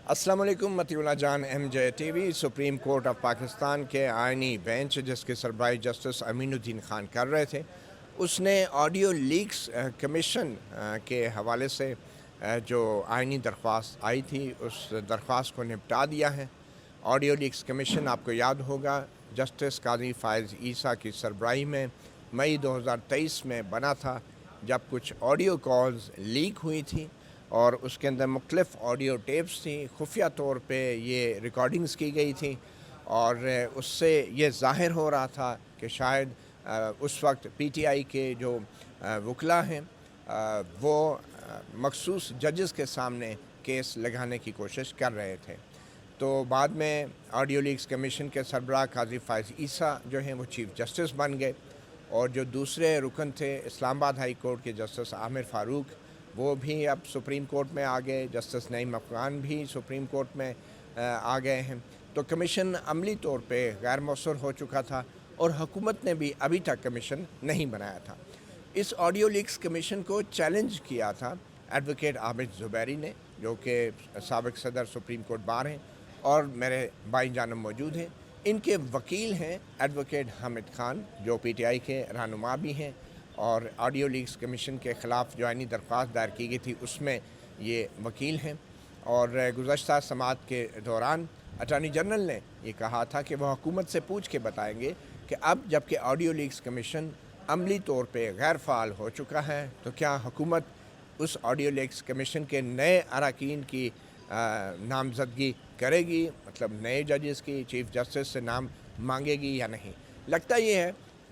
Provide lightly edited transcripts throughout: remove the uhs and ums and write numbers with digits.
السلام علیکم مطیع اللہ Jan M J T V supreme court of Pakistan کے آئینی بینچ جس کے سربراہی جسٹس امین الدین خان کر رہے تھے، اس نے آڈیو لیکس کمیشن کے حوالے سے جو آئینی درخواست آئی تھی اس درخواست کو نپٹا دیا ہے۔ آڈیو لیکس کمیشن آپ کو یاد ہوگا جسٹس قاضی فائز عیسیٰ کی سربراہی میں مئی 2023 میں بنا تھا، جب کچھ آڈیو کالز لیک ہوئی تھیں اور اس کے اندر مختلف آڈیو ٹیپس تھیں، خفیہ طور پہ یہ ریکارڈنگز کی گئی تھیں اور اس سے یہ ظاہر ہو رہا تھا کہ شاید اس وقت پی ٹی آئی کے جو وکلاء ہیں وہ مخصوص ججز کے سامنے کیس لگانے کی کوشش کر رہے تھے۔ تو بعد میں آڈیو لیکس کمیشن کے سربراہ قاضی فائز عیسیٰ جو ہیں وہ چیف جسٹس بن گئے، اور جو دوسرے رکن تھے اسلام آباد ہائی کورٹ کے جسٹس عامر فاروق، وہ بھی اب سپریم کورٹ میں آ گئے، جسٹس نعیم افغان بھی سپریم کورٹ میں آ گئے ہیں۔ تو کمیشن عملی طور پہ غیر مؤثر ہو چکا تھا اور حکومت نے بھی ابھی تک کمیشن نہیں بنایا تھا۔ اس آڈیو لیکس کمیشن کو چیلنج کیا تھا ایڈوکیٹ عابد زبیری نے، جو کہ سابق صدر سپریم کورٹ بار ہیں اور میرے بھائی جانب موجود ہیں۔ ان کے وکیل ہیں ایڈوکیٹ حامد خان، جو پی ٹی آئی کے رہنما بھی ہیں، اور آڈیو لیکس کمیشن کے خلاف جو آئینی درخواست دائر کی گئی تھی اس میں یہ وکیل ہیں۔ اور گزشتہ سماعت کے دوران اٹارنی جنرل نے یہ کہا تھا کہ وہ حکومت سے پوچھ کے بتائیں گے کہ اب جب کہ آڈیو لیکس کمیشن عملی طور پہ غیر فعال ہو چکا ہے تو کیا حکومت اس آڈیو لیکس کمیشن کے نئے اراکین کی نامزدگی کرے گی، مطلب نئے ججز کی چیف جسٹس سے نام مانگے گی یا نہیں۔ لگتا یہ ہے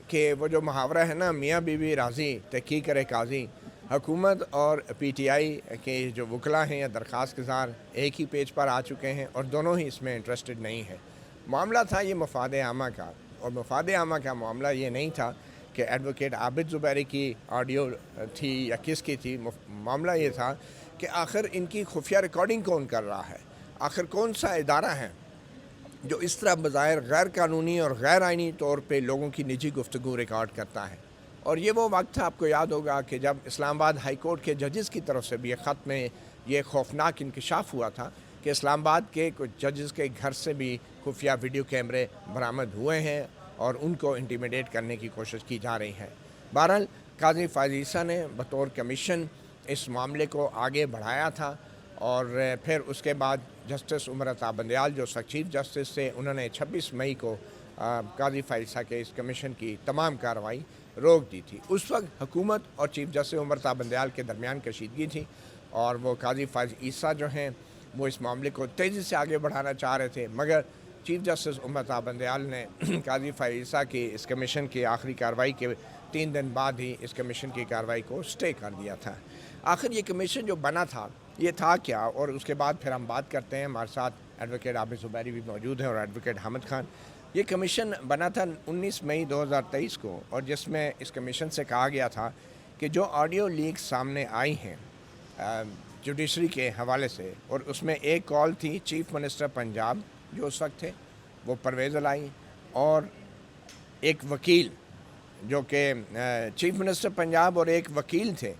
کہ وہ جو محاورہ ہے نا، میاں بیوی راضی تحقیق کرے قاضی، حکومت اور پی ٹی آئی کے جو وکلاء ہیں یا درخواست گزار ایک ہی پیج پر آ چکے ہیں اور دونوں ہی اس میں انٹرسٹڈ نہیں ہیں۔ معاملہ تھا یہ مفاد عامہ کا، اور مفاد عامہ کا معاملہ یہ نہیں تھا کہ ایڈوکیٹ عابد زبیری کی آڈیو تھی یا کس کی تھی۔ معاملہ یہ تھا کہ آخر ان کی خفیہ ریکارڈنگ کون کر رہا ہے، آخر کون سا ادارہ ہے جو اس طرح بظاہر غیر قانونی اور غیر آئینی طور پہ لوگوں کی نجی گفتگو ریکارڈ کرتا ہے۔ اور یہ وہ وقت تھا، آپ کو یاد ہوگا، کہ جب اسلام آباد ہائی کورٹ کے ججز کی طرف سے بھی ایک خط میں یہ خوفناک انکشاف ہوا تھا کہ اسلام آباد کے کچھ ججز کے گھر سے بھی خفیہ ویڈیو کیمرے برآمد ہوئے ہیں اور ان کو انٹیمیڈیٹ کرنے کی کوشش کی جا رہی ہے۔ بہرحال قاضی فائز عیسیٰ نے بطور کمیشن اس معاملے کو آگے بڑھایا تھا، اور پھر اس کے بعد جسٹس عمر عطا بندیال جو چیف جسٹس تھے، انہوں نے 26 مئی کو قاضی فائز عیسیٰ کے اس کمیشن کی تمام کارروائی روک دی تھی۔ اس وقت حکومت اور چیف جسٹس عمر عطا بندیال کے درمیان کشیدگی تھی، اور وہ قاضی فائز عیسیٰ جو ہیں وہ اس معاملے کو تیزی سے آگے بڑھانا چاہ رہے تھے، مگر چیف جسٹس عمر عطا بندیال نے قاضی فائز عیسیٰ کی اس کمیشن کی آخری کارروائی کے 3 دن بعد ہی اس کمیشن کی کارروائی کو سٹے کر دیا تھا۔ آخر یہ کمیشن جو بنا تھا یہ تھا کیا، اور اس کے بعد پھر ہم بات کرتے ہیں۔ ہمارے ساتھ ایڈوکیٹ عابد زبیری بھی موجود ہیں اور ایڈوکیٹ حامد خان۔ یہ کمیشن بنا تھا 19 مئی 2023 کو، اور جس میں اس کمیشن سے کہا گیا تھا کہ جو آڈیو لیک سامنے آئی ہیں جوڈیشری کے حوالے سے، اور اس میں ایک کال تھی چیف منسٹر پنجاب جو اس وقت تھے، وہ پرویز الہی، اور ایک وکیل جو کہ چیف منسٹر پنجاب اور ایک وکیل تھے،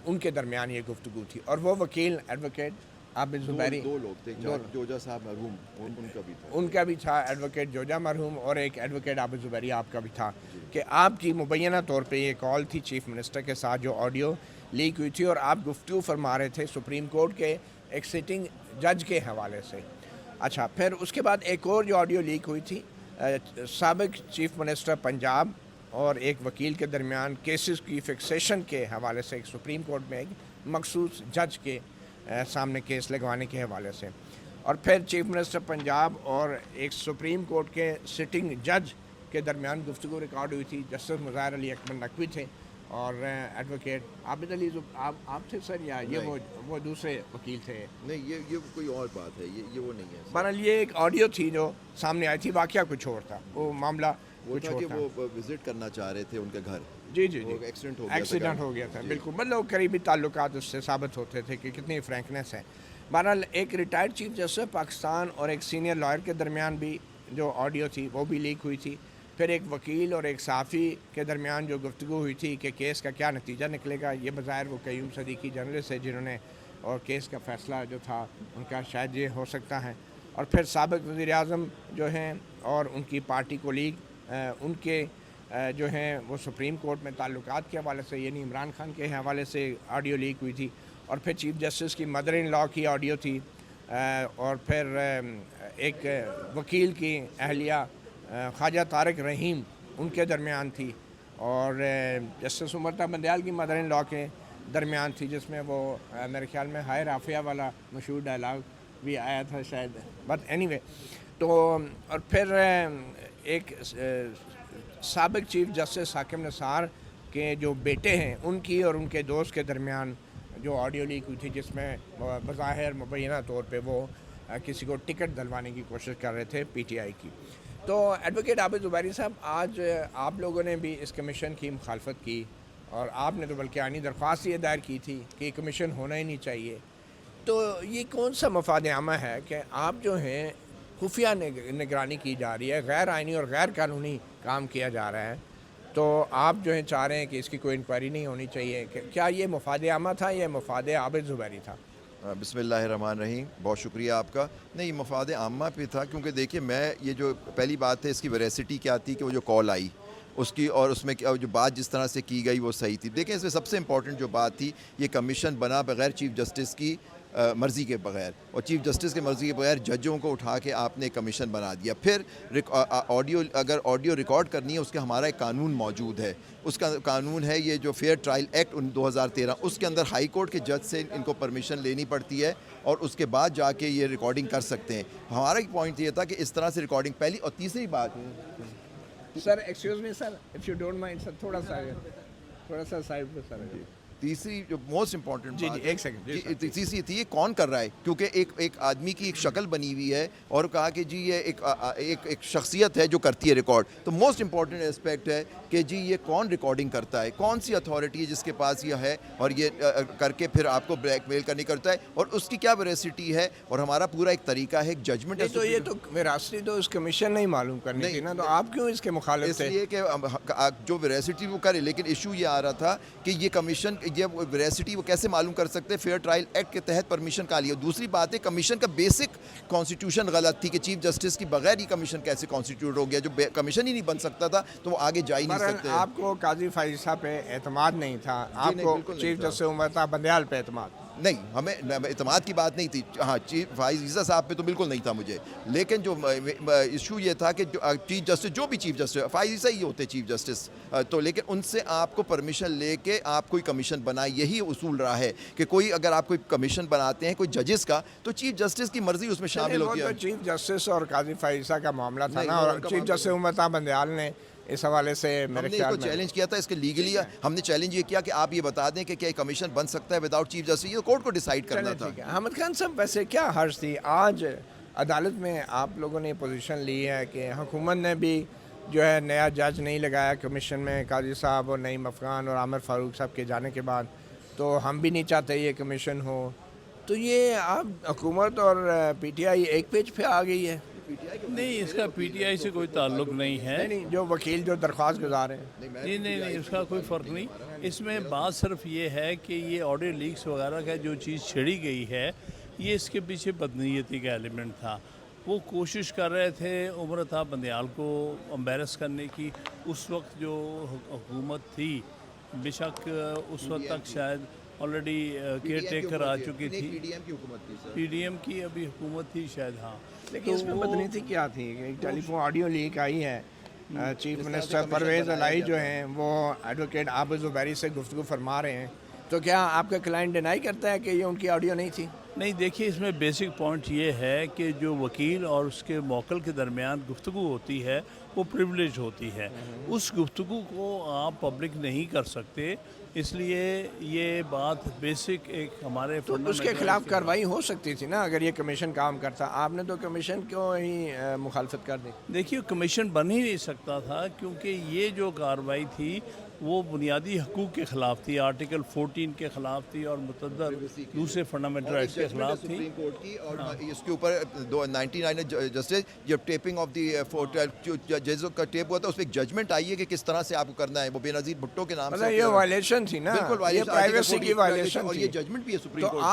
ان کے درمیان یہ گفتگو تھی، اور وہ وکیل ایڈوکیٹ عابد زبیری، دو لوگ تھے، جوجا صاحب مرحوم، ان کا بھی تھا، ان کا بھی تھا ایڈوکیٹ جوجا مرحوم، اور ایک ایڈوکیٹ عابد زبیری آپ کا بھی تھا، کہ آپ کی مبینہ طور پہ یہ کال تھی چیف منسٹر کے ساتھ جو آڈیو لیک ہوئی تھی، اور آپ گفتگو فرما رہے تھے سپریم کورٹ کے ایک سٹنگ جج کے حوالے سے۔ اچھا، پھر اس کے بعد ایک اور جو آڈیو لیک ہوئی تھی سابق چیف منسٹر پنجاب اور ایک وکیل کے درمیان کیسز کی فکسیشن کے حوالے سے، ایک سپریم کورٹ میں ایک مخصوص جج کے سامنے کیس لگوانے کے حوالے سے، اور پھر چیف منسٹر پنجاب اور ایک سپریم کورٹ کے سٹنگ جج کے درمیان گفتگو ریکارڈ ہوئی تھی۔ جسٹس مظاہر علی اکمل نقوی تھے اور ایڈوکیٹ عابد علی آپ تھے سر، یا یہ وہ دوسرے وکیل تھے؟ نہیں، یہ کوئی اور بات ہے، یہ وہ نہیں ہے۔ بہرحال یہ ایک آڈیو تھی جو سامنے آئی تھی، واقعہ کچھ اور تھا، وہ معاملہ وہ تھا کہ وہ وزٹ کرنا چاہ رہے تھے ان کے گھر، جی ایکسیڈنٹ ہو گیا تھا، بالکل، مطلب قریبی تعلقات اس سے ثابت ہوتے تھے کہ کتنی فرینکنیس ہے۔ بہرحال ایک ریٹائرڈ چیف جسٹس پاکستان اور ایک سینئر لائر کے درمیان بھی جو آڈیو تھی وہ بھی لیک ہوئی تھی۔ پھر ایک وکیل اور ایک صحافی کے درمیان جو گفتگو ہوئی تھی کہ کیس کا کیا نتیجہ نکلے گا، یہ بظاہر وہ قیوم صدیقی جرنلسٹ ہے جنہوں نے اور کیس کا فیصلہ جو تھا ان کا شاید یہ ہو سکتا ہے. اور پھر سابق وزیر اعظم جو ہیں اور ان کی پارٹی کولیگ ان کے جو ہیں وہ سپریم کورٹ میں تعلقات کے حوالے سے یعنی عمران خان کے حوالے سے آڈیو لیک ہوئی تھی. اور پھر چیف جسٹس کی مدر ان لا کی آڈیو تھی, اور پھر ایک وکیل کی اہلیہ خواجہ طارق رحیم ان کے درمیان تھی, اور جسٹس امرتا بندیال کی مدر ان لا کے درمیان تھی, جس میں وہ میرے خیال میں ہائے رافعہ والا مشہور ڈائلاگ بھی آیا تھا شاید. بٹ اینی وے تو اور پھر ایک سابق چیف جسٹس حاکم نثار کے جو بیٹے ہیں ان کی اور ان کے دوست کے درمیان جو آڈیو لیک ہوئی تھی, جس میں بظاہر مبینہ طور پہ وہ کسی کو ٹکٹ دلوانے کی کوشش کر رہے تھے پی ٹی آئی کی. تو ایڈوکیٹ عابد زبیری صاحب, آج آپ لوگوں نے بھی اس کمیشن کی مخالفت کی, اور آپ نے تو بلکہ آئینی درخواست یہ دائر کی تھی کہ یہ کمیشن ہونا ہی نہیں چاہیے. تو یہ کون سا مفاد عامہ ہے کہ آپ جو ہیں خفیہ نگرانی کی جا رہی ہے, غیر آئینی اور غیر قانونی کام کیا جا رہا ہے, تو آپ جو ہیں چاہ رہے ہیں کہ اس کی کوئی انکوائری نہیں ہونی چاہیے؟ کیا یہ مفاد عامہ تھا یا مفاد عابد زبیری تھا؟ بسم اللہ الرحمن الرحیم. بہت شکریہ آپ کا. نہیں, مفاد عامہ پہ تھا, کیونکہ دیکھیے میں یہ جو پہلی بات ہے اس کی ویریسٹی کیا تھی کہ وہ جو کال آئی اس کی, اور اس میں جو بات جس طرح سے کی گئی وہ صحیح تھی. دیکھیں اس میں سب سے امپورٹنٹ جو بات تھی, یہ کمیشن بنا بغیر چیف جسٹس کی مرضی کے بغیر, اور چیف جسٹس کے مرضی کے بغیر ججوں کو اٹھا کے آپ نے کمیشن بنا دیا. پھر اگر آڈیو ریکارڈ کرنی ہے اس کا ہمارا ایک قانون موجود ہے, اس کا قانون ہے یہ جو فیئر ٹرائل ایکٹ 2013, اس کے اندر ہائی کورٹ کے جج سے ان کو پرمیشن لینی پڑتی ہے اور اس کے بعد جا کے یہ ریکارڈنگ کر سکتے ہیں. ہمارا ایک پوائنٹ یہ تھا کہ اس طرح سے ریکارڈنگ پہلی, اور تیسری بات sir excuse me sir, if you don't mind sir, تھوڑا سا سائڈ پہ سر. تیسری جو موسٹ امپورٹنٹ جی ایک سیکنڈ, تیسری تھی یہ کون کر رہا ہے, کیونکہ ایک آدمی کی ایک شکل بنی ہوئی ہے اور کہا کہ جی یہ ایک شخصیت ہے جو کرتی ہے ریکارڈ. تو موسٹ امپورٹنٹ اسپیکٹ ہے کہ جی یہ کون ریکارڈنگ کرتا ہے, کون سی اتھارٹی ہے جس کے پاس یہ ہے اور یہ کر کے پھر آپ کو بلیک میل کرنے کرتا ہے, اور اس کی کیا ویریسٹی ہے, اور ہمارا پورا ایک طریقہ ہے, ایک ججمنٹ ہے. تو یہ تو ویراسٹی تو اس کمیشن نہیں معلوم کرنی تھی نا, تو آپ کیوں اس کے مخالف تھے؟ اس لیے کہ جو ویریسٹی وہ کرے, لیکن ایشو یہ آ رہا تھا کہ یہ کمیشن یہ ویریسٹی وہ کیسے معلوم کر سکتے, فیئر ٹرائل ایکٹ کے تحت پرمیشن کا لیا. دوسری بات ہے کمیشن کا بیسک کانسٹیٹیوشن غلط تھی کہ چیف جسٹس کی بغیر ہی کمیشن کیسے کانسٹیٹیوٹ ہو گیا, جو کمیشن ہی نہیں بن سکتا تھا تو وہ آگے جا ہی نہیں سکتے. آپ کو قاضی فائز صاحب پہ اعتماد نہیں تھا, آپ کو چیف جسٹس امرتا بندیال پہ اعتماد نہیں, ہمیں اعتماد کی بات نہیں تھی. ہاں چیف فائز عیسیٰ صاحب پہ تو بالکل نہیں تھا مجھے, لیکن جو ایشو یہ تھا کہ چیف جسٹس جو بھی چیف جسٹس فائز عیسیٰ ہی ہوتے چیف جسٹس, تو لیکن ان سے آپ کو پرمیشن لے کے آپ کوئی کمیشن بنائے, یہی اصول رہا ہے کہ کوئی اگر آپ کوئی کمیشن بناتے ہیں کوئی ججز کا تو چیف جسٹس کی مرضی اس میں شامل ہوتی ہے. چیف جسٹس اور قاضی فائز عیسیٰ کا معاملہ تھا نا, اور چیف جسٹس امرتا بندیال نے اس حوالے سے میرے خیال میں چیلنج کیا تھا اس کے لیگلی, ہم نے چیلنج یہ کیا کہ آپ یہ بتا دیں کہ کیا کمیشن بن سکتا ہے وداؤٹ چیف جسٹس, یہ کورٹ کو ڈیسائیڈ کرنا تھا. احمد خان صاحب ویسے کیا حرج تھی, آج عدالت میں آپ لوگوں نے پوزیشن لی ہے کہ حکومت نے بھی جو ہے نیا جج نہیں لگایا کمیشن میں, قاضی صاحب اور نعیم افغان اور عامر فاروق صاحب کے جانے کے بعد, تو ہم بھی نہیں چاہتے یہ کمیشن ہو, تو یہ آپ حکومت اور پی ٹی آئی ایک پیج پہ آ گئی ہے. نہیں, اس کا پی ٹی آئی سے کوئی تعلق نہیں ہے. نہیں, جو وکیل جو درخواست گزار ہیں نہیں, اس کا کوئی فرق نہیں. اس میں بات صرف یہ ہے کہ یہ آڈیو لیکس وغیرہ کا جو چیز چھڑی گئی ہے, یہ اس کے پیچھے بدنیتی کا ایلیمنٹ تھا. وہ کوشش کر رہے تھے امرتا بندیال کو امبیرس کرنے کی. اس وقت جو حکومت تھی, بے شک اس وقت تک شاید آلریڈی کیئر ٹیکر آ چکی تھی, پی ڈی ایم کی ابھی حکومت تھی شاید. ہاں, لیکن اس میں بدنیتی کیا تھی, ٹیلی فون آڈیو لیک آئی ہے, چیف منسٹر پرویز الہی جو ہیں وہ ایڈوکیٹ عابد زبیری سے گفتگو فرما رہے ہیں, تو کیا آپ کا کلائنٹ ڈینائی کرتا ہے کہ یہ ان کی آڈیو نہیں تھی؟ نہیں, دیکھیے اس میں بیسک پوائنٹ یہ ہے کہ جو وکیل اور اس کے موکل کے درمیان گفتگو ہوتی ہے وہ پریولیج ہوتی ہے. اس گفتگو کو آپ پبلک نہیں کر سکتے, اس لیے یہ بات بیسک ایک ہمارے تو اس کے خلاف کارروائی ہو سکتی تھی نا اگر یہ کمیشن کام کرتا. آپ نے تو کمیشن کیوں ہی مخالفت کر دی؟ دیکھیے کمیشن بن ہی نہیں سکتا تھا, کیونکہ یہ جو کارروائی تھی وہ بنیادی حقوق کے خلاف تھی، آرٹیکل 14 کے خلاف تھی اور متعدد دوسرے فنڈامنٹل رائٹس کے خلاف تھی۔ سپریم کورٹ کی اور اس کے اوپر 99 جسٹس جب ٹیپنگ آف دی ججوں کا ٹیپ ہوا تھا اس پہ ایک ججمنٹ آئی ہے کہ کس طرح سے آپ کو کرنا ہے، وہ بے نظیر بھٹو کے نام سے یہ وائلیشن تھی نا، بالکل یہ پرائیویسی کی وائلیشن اور تھی، یہ ججمنٹ بھی ہے سپریم تو کورٹ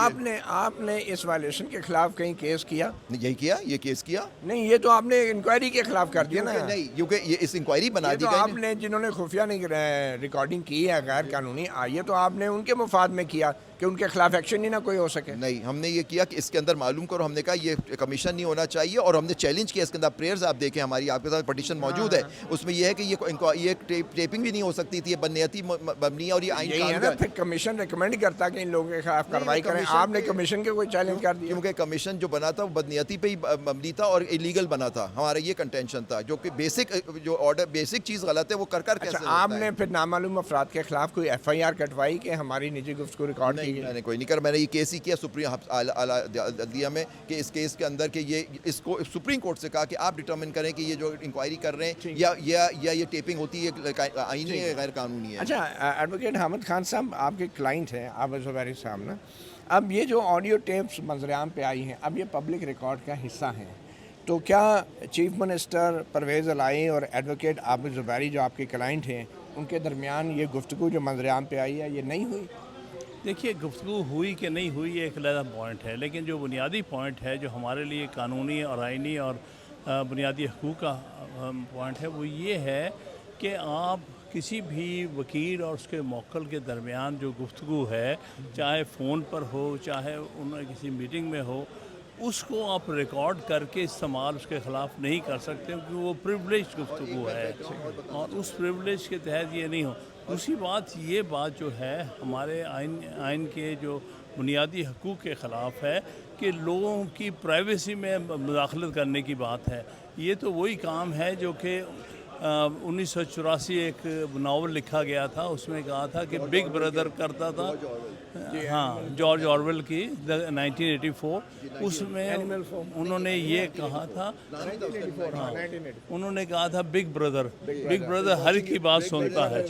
آپ نے اس وائلیشن کے خلاف کہیں کیس کیا؟ یہی کیا، یہ کیس کیا نہیں، یہ تو آپ نے انکوائری کے خلاف کر دیا نا۔ نہیں، کیونکہ یہ اس انکوائری بنا یہ دی تو گئی آپ نے جنہوں نے خفیہ ریکارڈنگ کی ہے غیر قانونی، یہ تو آپ نے ان کے مفاد میں کیا کہ ان کے خلاف ایکشن ہی نہ کوئی ہو سکے۔ نہیں، ہم نے یہ کیا کہ اس کے اندر معلوم کرو، ہم نے کہا یہ کمیشن نہیں ہونا چاہیے، اور ہم نے چیلنج کیا اس کے اندر پریئرز آپ دیکھیں، ہماری آپ کے ساتھ پٹیشن موجود ہے، اس میں یہ ہے کہ یہ ٹیپنگ بھی نہیں ہو سکتی تھی، یہ بدنیتی مبنی ہے اور یہ آئین یہی ہے نا، پھر کمیشن ریکمینڈ کرتا کہ ان لوگوں کے خلاف کارروائی کریں، آپ نے کمیشن کے کوئی چیلنج کر دیا؟ کیونکہ کمیشن جو بنا تھا وہ بدنیتی پہ ہی مبنی تھا اور ایلیگل بنا تھا، ہمارا یہ کنٹینشن تھا، جو کہ بیسک جو آرڈر بیسک چیز غلط ہے وہ کر کیسے اچھا، آپ نے پھر نامعلوم افراد کے خلاف کوئی ایف آئی آر کٹوائی کہ ہماری نجی گفتگو ریکارڈ کی گئی؟ میں نے کوئی نہیں کرا، میں نے یہ کیس ہی کیا سپریم اعلیٰ عدلیہ میں کہ اس کیس کے اندر کہ یہ اس کو سپریم کورٹ سے کہا کہ آپ ڈٹرمن کریں کہ یہ جو انکوائری کر رہے ہیں یا یہ ٹیپنگ ہوتی ہے آئینی ہے غیر قانونی ہے۔ اچھا، ایڈوکیٹ حامد خان صاحب آپ کے کلائنٹ ہیں عابد زبیری صاحب نا، اب یہ جو آڈیو ٹیپس منظر عام پہ آئی ہیں اب یہ پبلک ریکارڈ کا حصہ ہیں، تو کیا چیف منسٹر پرویز الہی اور ایڈوکیٹ عابد زبیری جو آپ کے کلائنٹ ہیں ان کے درمیان یہ گفتگو جو منظر عام پہ آئی ہے یہ نہیں ہوئی؟ دیکھیے، گفتگو ہوئی کہ نہیں ہوئی یہ ایک علیحدہ پوائنٹ ہے، لیکن جو بنیادی پوائنٹ ہے جو ہمارے لیے قانونی اور آئینی اور بنیادی حقوق کا پوائنٹ ہے وہ یہ ہے کہ آپ کسی بھی وکیل اور اس کے موکل کے درمیان جو گفتگو ہے، چاہے فون پر ہو چاہے انہیں کسی میٹنگ میں ہو، اس کو آپ ریکارڈ کر کے استعمال اس کے خلاف نہیں کر سکتے کیونکہ وہ پریولیج گفتگو ہے اور اس پریولیج کے تحت یہ نہیں ہو۔ دوسری بات یہ بات جو ہے ہمارے آئین کے جو بنیادی حقوق کے خلاف ہے کہ لوگوں کی پرائیویسی میں مداخلت کرنے کی بات ہے۔ یہ تو وہی کام ہے جو کہ 1984 ایک ناول لکھا گیا تھا، اس میں کہا تھا کہ بگ بردر کرتا تھا، ہاں، جارج آرویل کی 1984، اس میں انہوں نے یہ کہا تھا، انہوں نے کہا تھا بگ بردر ہر ایک کی بات سنتا ہے۔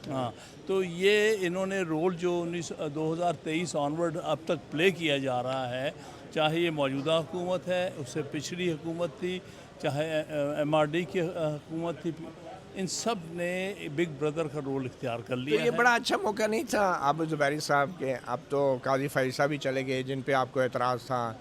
ہاں، تو یہ انہوں نے رول جو 2023 آنورڈ اب تک پلے کیا جا رہا ہے، چاہے یہ موجودہ حکومت ہے، اس سے پچھلی حکومت تھی، چاہے ایم آر ڈی کی حکومت تھی، ان سب نے بگ بردر کا رول اختیار کر لیا تو یہ بڑا اچھا موقع نہیں تھا عابد زبیری صاحب کے؟ اب تو قاضی فیصلہ بھی چلے گئے جن پہ آپ کو اعتراض تھا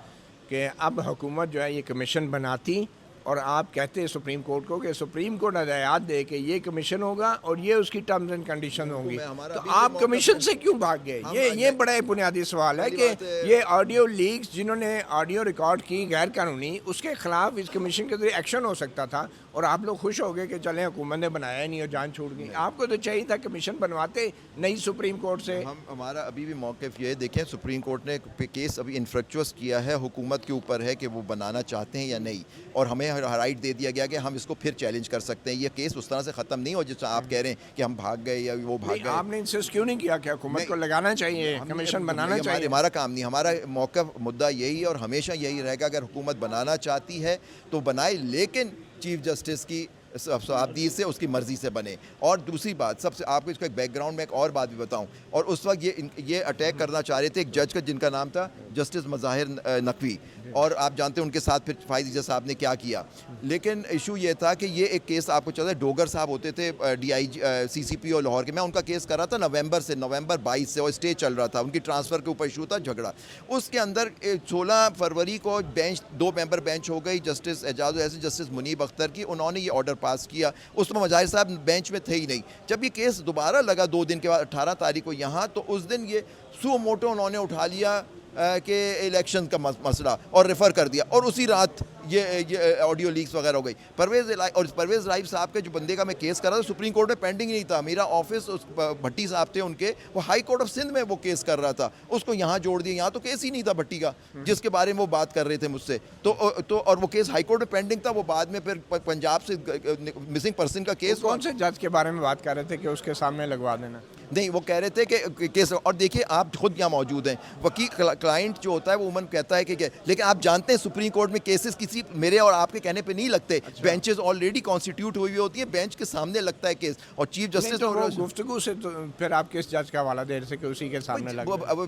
کہ اب حکومت جو ہے یہ کمیشن بناتی اور آپ کہتے سپریم کورٹ کو کہ سپریم کورٹ ہدایات دے کہ یہ کمیشن ہوگا اور یہ اس کی ٹرمز اینڈ کنڈیشن ہوں گی، تو آپ کمیشن سے کیوں بھاگ گئے؟ یہ بڑا بنیادی سوال ہے کہ یہ آڈیو لیکس جنہوں نے آڈیو ریکارڈ کی غیر قانونی، اس کے خلاف اس کمیشن کے ذریعے ایکشن ہو سکتا تھا اور آپ لوگ خوش ہو گئے کہ چلیں حکومت نے بنایا ہی نہیں اور جان چھوٹ گئی۔ آپ کو تو چاہیے تھا کمیشن بنواتے نہیں سپریم کورٹ سے۔ ہمارا ابھی بھی موقف یہ ہے، دیکھیں سپریم کورٹ نے کیس ابھی انفریکچوس کیا ہے، حکومت کے اوپر ہے کہ وہ بنانا چاہتے ہیں یا نہیں، اور ہمیں رائٹ دے دیا گیا کہ ہم اس کو پھر چیلنج کر سکتے ہیں۔ یہ کیس اس طرح سے ختم نہیں ہو جس طرح آپ کہہ رہے ہیں کہ ہم بھاگ گئے یا وہ بھاگ گئے۔ آپ نے انسسٹ کیوں نہیں کیا کہ حکومت کو لگانا چاہیے، کمیشن بنانا چاہیے؟ ہمارا کام نہیں، ہمارا موقف مدعا یہی ہے اور ہمیشہ یہی رہے گا، اگر حکومت بنانا چاہتی ہے تو بنائے، لیکن چیف جسٹس کی صحابدید سے، اس کی مرضی سے بنے۔ اور دوسری بات، سب سے آپ کو اس کو ایک بیک گراؤنڈ میں ایک اور بات بھی بتاؤں، اور اس وقت یہ اٹیک کرنا چاہ رہے تھے ایک جج کا جن کا نام تھا جسٹس مظاہر نقوی، اور آپ جانتے ہیں ان کے ساتھ پھر فائز اجاز صاحب نے کیا کیا، لیکن ایشو یہ تھا کہ یہ ایک کیس آپ کو چلتا ہے، ڈوگر صاحب ہوتے تھے ڈی آئی جی سی سی پی او لاہور کے، میں ان کا کیس کر رہا تھا نومبر 22 سے، اور اسٹے چل رہا تھا، ان کی ٹرانسفر کے اوپر ایشو تھا، جھگڑا۔ اس کے اندر 16 فروری کو بینچ 2 ممبر بینچ ہو گئی جسٹس اعجاز احسن جسٹس منیب اختر کی، انہوں نے یہ آرڈر پاس کیا، اس میں مظاہر صاحب بینچ میں تھے ہی نہیں۔ جب یہ کیس دوبارہ لگا 2 دن کے بعد 18 تاریخ کو یہاں، تو اس دن یہ سو موٹو انہوں نے اٹھا لیا کہ الیکشن کا مسئلہ اور ریفر کر دیا، اور اسی رات یہ آڈیو لیکس وغیرہ ہو گئی۔ پرویز الہی صاحب کے جو بندے کا میں کیس کر رہا تھا سپریم کورٹ میں پینڈنگ نہیں تھا، میرا آفس بھٹی صاحب تھے ان کے، وہ ہائی کورٹ آف سندھ میں وہ کیس کر رہا تھا، اس کو یہاں جوڑ دیا، یہاں تو کیس ہی نہیں تھا بھٹی کا جس کے بارے میں وہ بات کر رہے تھے مجھ سے، تو اور وہ کیس ہائی کورٹ میں پینڈنگ تھا، وہ بعد میں پھر پنجاب سے مسنگ پرسن کا کیس۔ کون سے جج کے بارے میں بات کر رہے تھے کہ اس کے سامنے لگوا دینا؟ نہیں وہ کہہ رہے تھے کہ کیس, اور دیکھیے آپ خود یہاں موجود ہیں, وکیل کلائنٹ جو ہوتا ہے وہ عموماً کہتا ہے کہ لیکن آپ جانتے ہیں سپریم کورٹ میں کیسز کسی میرے اور آپ کے کہنے پہ نہیں لگتے, بینچز آلریڈی کانسٹیٹیوٹ ہوئی ہوتی ہیں, بینچ کے سامنے لگتا ہے کیس, اور چیف جسٹس گفتگو سے تو پھر آپ کس جج کا حوالہ دے رہے تھے کہ اسی کے سامنے لگا؟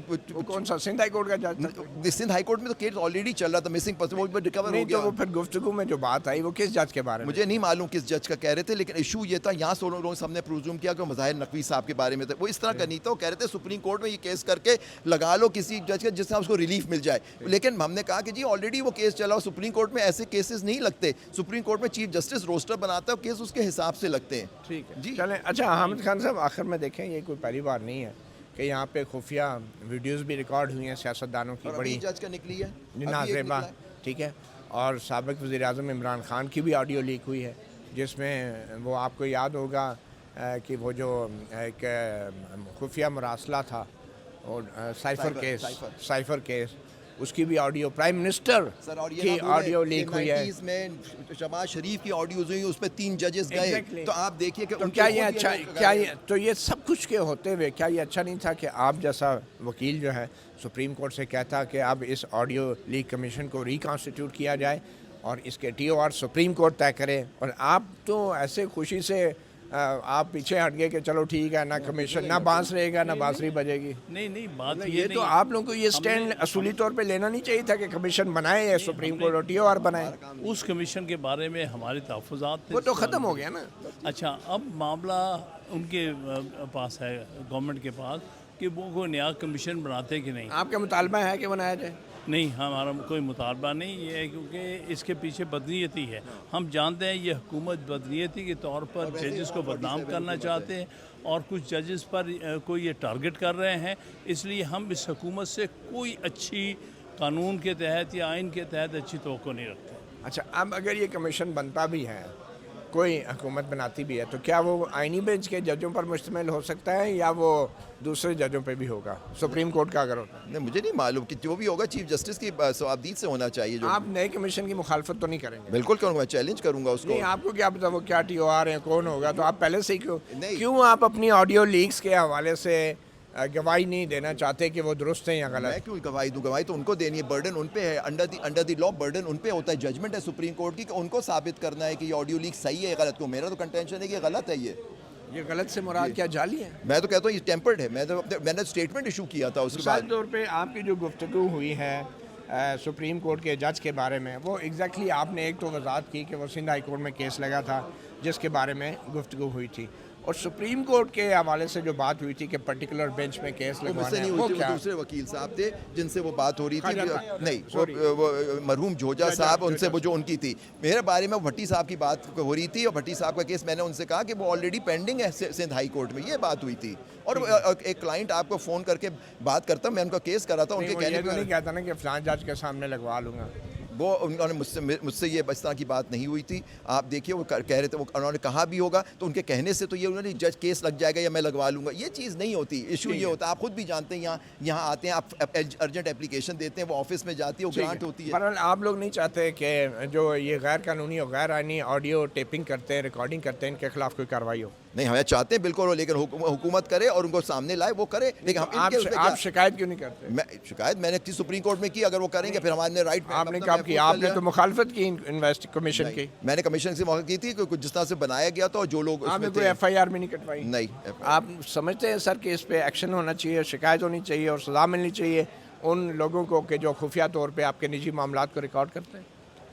کون سا سندھ ہائی کورٹ کا جج تھا؟ سندھ ہائی کورٹ میں تو کیس آلریڈی چل رہا تھا, مسنگ پرسن وہ ریکور ہو گیا. وہ پھر گفتگو میں جو بات آئی وہ کس جج کے بارے میں؟ مجھے نہیں معلوم کس جج کا کہہ رہے تھے, لیکن ایشو یہ تھا یہاں سے لوگوں نے پروزیوم کیا کہ مظاہر نقوی صاحب کے بارے میں تھا, وہ اس طرح کا نہیں تھا, وہ کہہ رہے تھے سپریم کورٹ میں یہ کیس کر کے لگا لو کسی جج کا جس سے اس کو ریلیف مل جائے, لیکن ہم نے کہا کہ جی آلریڈی وہ کیس چلا, سپریم کورٹ میں ایسے کیسز نہیں لگتے, سپریم کورٹ میں چیف جسٹس روسٹر بناتا ہے, کیس اس کے حساب سے لگتے ہیں. ٹھیک ہے جی چلیں. اچھا حامد خان صاحب, آخر میں دیکھیں یہ کوئی پہلی بار نہیں ہے کہ یہاں پہ خفیہ ویڈیوز بھی ریکارڈ ہوئی ہیں سیاستدانوں کی, بڑی جج کا نکلی ہے نازیبا, ٹھیک ہے, اور سابق وزیر اعظم عمران خان کی بھی آڈیو لیک ہوئی ہے جس میں وہ آپ کو یاد ہوگا کہ وہ جو ایک خفیہ مراسلہ تھا اور سائفر کیس, اس کی بھی آڈیو پرائم منسٹر کی آڈیو لیک ہوئی ہے. میں شہباز شریف کی آڈیوز ہوئی, اس پہ 3 ججز گئے, تو آپ دیکھیے کہ کیا یہ اچھا, کیا یہ تو یہ سب کچھ کے ہوتے ہوئے کیا یہ اچھا نہیں تھا کہ آپ جیسا وکیل جو ہے سپریم کورٹ سے کہتا کہ اب اس آڈیو لیک کمیشن کو ریکانسٹیٹیوٹ کیا جائے اور اس کے T O R supreme court طے کرے, اور آپ تو ایسے خوشی سے آپ پیچھے ہٹ گئے کہ چلو ٹھیک ہے, نہ کمیشن, نہ بانس رہے گا, نہ بانسری بجے گی. نہیں بات یہ تو آپ لوگوں کو یہ سٹینڈ اصولی طور پہ لینا نہیں چاہیے تھا کہ کمیشن بنائے یا سپریم کورٹ اور ٹی او آر بنائے. اس کمیشن کے بارے میں ہمارے تحفظات وہ تو ختم ہو گیا نا. اچھا, اب معاملہ ان کے پاس ہے, گورنمنٹ کے پاس, کہ وہ کوئی نیا کمیشن بناتے کہ نہیں. آپ کا مطالبہ ہے کہ بنایا جائے؟ نہیں, ہمارا کوئی مطالبہ نہیں, یہ ہے کیونکہ اس کے پیچھے بدنیتی ہے. ہم جانتے ہیں یہ حکومت بدنیتی کے طور پر ججز کو بدنام کرنا چاہتے ہیں, اور کچھ ججز پر کوئی یہ ٹارگٹ کر رہے ہیں, اس لیے ہم اس حکومت سے کوئی اچھی قانون کے تحت یا آئین کے تحت اچھی توقع نہیں رکھتے. اچھا, اب اگر یہ کمیشن بنتا بھی ہے, کوئی حکومت بناتی بھی ہے, تو کیا وہ آئینی بینچ کے ججوں پر مشتمل ہو سکتا ہے یا وہ دوسرے ججوں پہ بھی ہوگا, سپریم کورٹ کا اگر ہوتا ہے؟ نہیں, مجھے نہیں معلوم کہ جو بھی ہوگا چیف جسٹس کی صوابدید سے ہونا چاہیے. جو آپ نئے کمیشن کی مخالفت تو نہیں کریں گے؟ بالکل کروں گا, چیلنج کروں گا اس کو. نہیں, آپ کو کیا پتا وہ کیا ٹی او آر ہیں, کون ہوگا, تو آپ پہلے سے ہی کیوں آپ اپنی آڈیو لیکس کے حوالے سے گواہی نہیں دینا چاہتے کہ وہ درست ہیں یا غلط؟ میں کیوں گواہی دوں؟ گواہی تو ان کو دینی ہے, برڈن ان پہ ہے, انڈر دی لا برڈن ان پہ ہوتا ہے, ججمنٹ ہے سپریم کورٹ کی کہ ان کو ثابت کرنا ہے کہ یہ آڈیو لیک صحیح ہے یا غلط. کو میرا تو کنٹینشن ہے کہ غلط ہے. یہ غلط سے مراد کیا جعلی ہے؟ میں تو کہتا ہوں یہ ٹیمپرڈ ہے. میں نے اسٹیٹمنٹ ایشو کیا تھا اس کے بعد. مثال طور پہ آپ کی جو گفتگو ہوئی ہے سپریم کورٹ کے جج کے بارے میں, وہ ایگزیکٹلی آپ نے ایک تو وضاحت کی کہ وہ سندھ ہائی کورٹ میں کیس لگا تھا جس کے بارے میں گفتگو ہوئی تھی, اور سپریم کورٹ کے حوالے سے جو بات ہوئی تھی کہ پرٹیکولر بینچ میں کیس لگوانا ہے, وہ کیا؟ دوسرے وکیل صاحب تھے جن سے وہ بات ہو رہی تھی. نہیں, وہ مرحوم جوجا صاحب, ان سے وہ جو ان کی تھی. میرے بارے میں بھٹی صاحب کی بات ہو رہی تھی, اور بھٹی صاحب کا کیس میں نے ان سے کہا کہ وہ آلریڈی پینڈنگ ہے سندھ ہائی کورٹ میں, یہ بات ہوئی تھی. اور ایک کلائنٹ آپ کو فون کر کے بات کرتا, میں ان کا کیس کرا تھا, ان کے کہنے کو نہیں کہتا نا کہ فلاں جج کے سامنے لگوا لوں گا. وہ انہوں نے مجھ سے یہ اس طرح کی بات نہیں ہوئی تھی. آپ دیکھیے وہ کہہ رہے تھے, انہوں نے کہا بھی ہوگا تو ان کے کہنے سے تو یہ انہوں نے جج کیس لگ جائے گا یا میں لگوا لوں گا, یہ چیز نہیں ہوتی. ایشو یہ ہوتا ہے, آپ خود بھی جانتے ہیں, یہاں آتے ہیں, آپ ارجنٹ اپلیکیشن دیتے ہیں, وہ آفس میں جاتی ہے, وہ گرانٹ ہوتی ہے. بہرحال آپ لوگ نہیں چاہتے کہ جو یہ غیر قانونی اور غیر آئینی آڈیو ٹیپنگ کرتے ہیں, ریکارڈنگ کرتے ہیں, ان کے خلاف کوئی کارروائی ہو؟ نہیں, ہمیں چاہتے ہیں بالکل ہو, لیکن حکومت کرے اور ان کو سامنے لائے, وہ کرے. لیکن آپ شکایت کیوں نہیں کرتے؟ شکایت میں نے سپریم کورٹ میں کی, اگر وہ کریں گے پھر ہمارے رائٹ. آپ نے کب کی؟ آپ نے تو مخالفت کی کمیشن کی. میں نے کمیشن سے موقع کی تھی کہ جس طرح سے بنایا گیا تھا, اور جو لوگ آپ نے کوئی ایف آئی آر بھی نہیں کٹوائی؟ نہیں. آپ سمجھتے ہیں سر کہ اس پہ ایکشن ہونا چاہیے, شکایت ہونی چاہیے اور سزا ملنی چاہیے ان لوگوں کو کہ جو خفیہ طور پہ آپ کے نجی معاملات کو ریکارڈ کرتے ہیں؟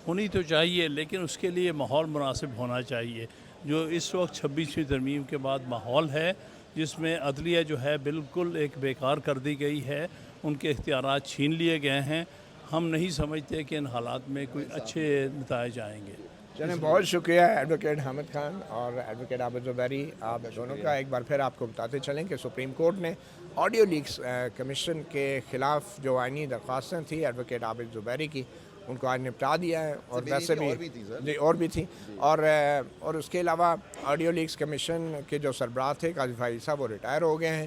ہونی تو چاہیے, لیکن اس کے لیے ماحول مناسب ہونا چاہیے. جو اس وقت 26ویں ترمیم کے بعد ماحول ہے, جس میں عدلیہ جو ہے بالکل ایک بیکار کر دی گئی ہے, ان کے اختیارات چھین لیے گئے ہیں. ہم نہیں سمجھتے کہ ان حالات میں کوئی اچھے نتائج آئیں گے. چلیں, بہت شکریہ ایڈوکیٹ حامد خان اور ایڈوکیٹ عابد زبیری, آپ دونوں کا. ایک بار پھر آپ کو بتاتے چلیں کہ سپریم کورٹ نے آڈیو لیکس کمیشن کے خلاف جو آئینی درخواستیں تھیں ایڈوکیٹ عابد زبیری کی, ان کو آج نپٹا دیا ہے. اور ویسے بھی اور بھی تھیں, اور اس کے علاوہ آڈیو لیکس کمیشن کے جو سربراہ تھے قاضی فائز صاحب, وہ ریٹائر ہو گئے ہیں.